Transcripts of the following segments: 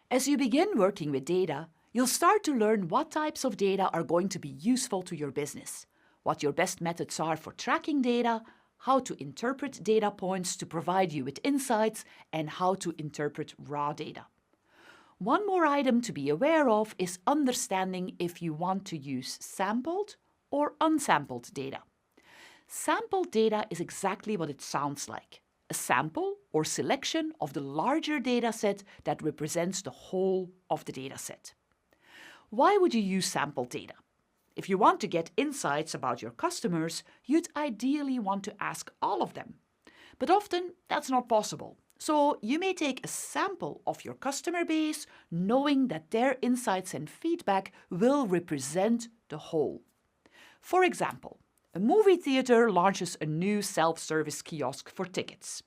As you begin working with data, you'll start to learn what types of data are going to be useful to your business, what your best methods are for tracking data, how to interpret data points to provide you with insights, and how to interpret raw data. One more item to be aware of is understanding if you want to use sampled or unsampled data. Sampled data is exactly what it sounds like, a sample or selection of the larger dataset that represents the whole of the dataset. Why would you use sampled data? If you want to get insights about your customers, you'd ideally want to ask all of them. But often that's not possible. So you may take a sample of your customer base, knowing that their insights and feedback will represent the whole. For example, a movie theater launches a new self-service kiosk for tickets,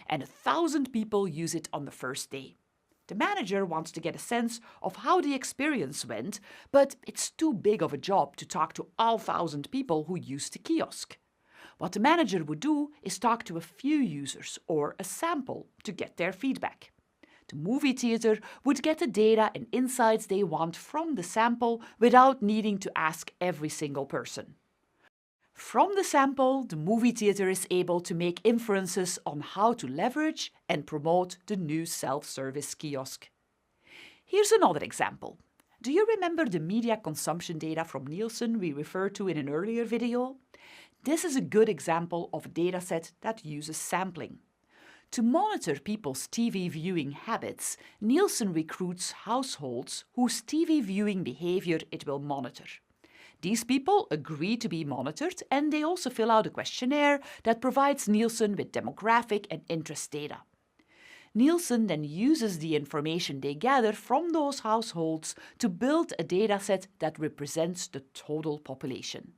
and 1,000 people use it on the first day. The manager wants to get a sense of how the experience went, but it's too big of a job to talk to all 1,000 people who use the kiosk. What the manager would do is talk to a few users or a sample to get their feedback. The movie theater would get the data and insights they want from the sample without needing to ask every single person. From the sample, the movie theater is able to make inferences on how to leverage and promote the new self-service kiosk. Here's another example. Do you remember the media consumption data from Nielsen we referred to in an earlier video? This is a good example of a dataset that uses sampling. To monitor people's TV viewing habits, Nielsen recruits households whose TV viewing behavior it will monitor. These people agree to be monitored, and they also fill out a questionnaire that provides Nielsen with demographic and interest data. Nielsen then uses the information they gather from those households to build a dataset that represents the total population.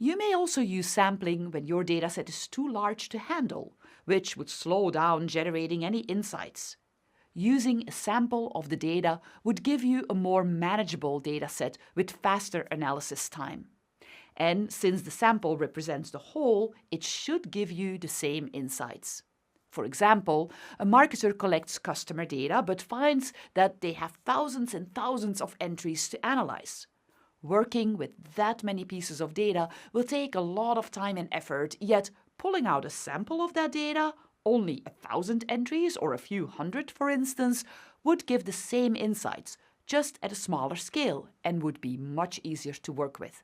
You may also use sampling when your dataset is too large to handle, which would slow down generating any insights. Using a sample of the data would give you a more manageable dataset with faster analysis time. And since the sample represents the whole, it should give you the same insights. For example, a marketer collects customer data but finds that they have thousands and thousands of entries to analyze. Working with that many pieces of data will take a lot of time and effort, yet pulling out a sample of that data, only 1,000 entries or a few hundred for instance, would give the same insights, just at a smaller scale, and would be much easier to work with.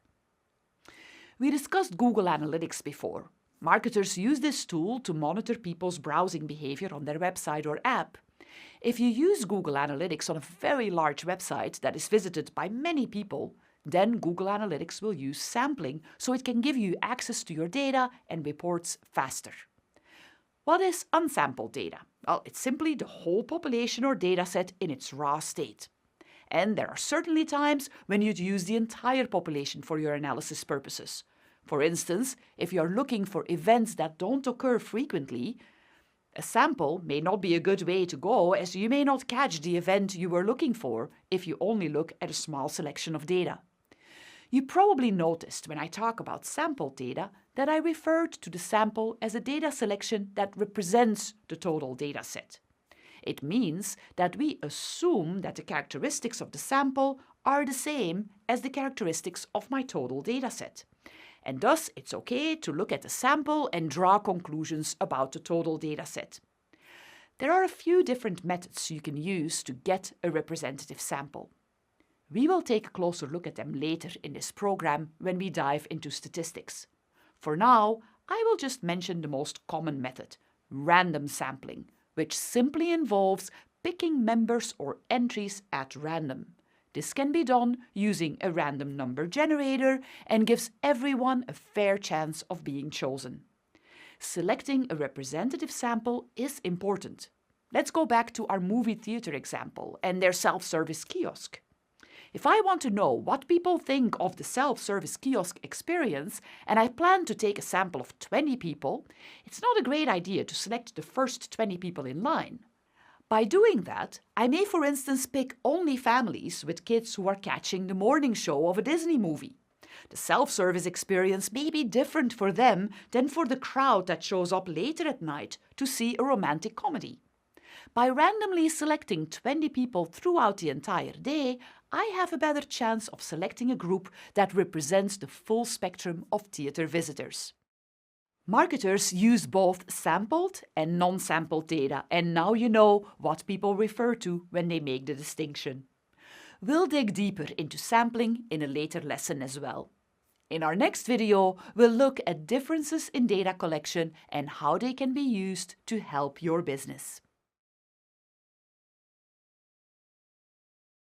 We discussed Google Analytics before. Marketers use this tool to monitor people's browsing behavior on their website or app. If you use Google Analytics on a very large website that is visited by many people, then Google Analytics will use sampling so it can give you access to your data and reports faster. What is unsampled data? Well, it's simply the whole population or dataset in its raw state. And there are certainly times when you'd use the entire population for your analysis purposes. For instance, if you're looking for events that don't occur frequently, a sample may not be a good way to go, as you may not catch the event you were looking for if you only look at a small selection of data. You probably noticed when I talk about sampled data that I referred to the sample as a data selection that represents the total dataset. It means that we assume that the characteristics of the sample are the same as the characteristics of my total dataset. And thus, it's okay to look at the sample and draw conclusions about the total dataset. There are a few different methods you can use to get a representative sample. We will take a closer look at them later in this program when we dive into statistics. For now, I will just mention the most common method, random sampling, which simply involves picking members or entries at random. This can be done using a random number generator and gives everyone a fair chance of being chosen. Selecting a representative sample is important. Let's go back to our movie theater example and their self-service kiosk. If I want to know what people think of the self-service kiosk experience and I plan to take a sample of 20 people, it's not a great idea to select the first 20 people in line. By doing that, I may, for instance, pick only families with kids who are catching the morning show of a Disney movie. The self-service experience may be different for them than for the crowd that shows up later at night to see a romantic comedy. By randomly selecting 20 people throughout the entire day, I have a better chance of selecting a group that represents the full spectrum of theatre visitors. Marketers use both sampled and non-sampled data, and now you know what people refer to when they make the distinction. We'll dig deeper into sampling in a later lesson as well. In our next video, we'll look at differences in data collection and how they can be used to help your business.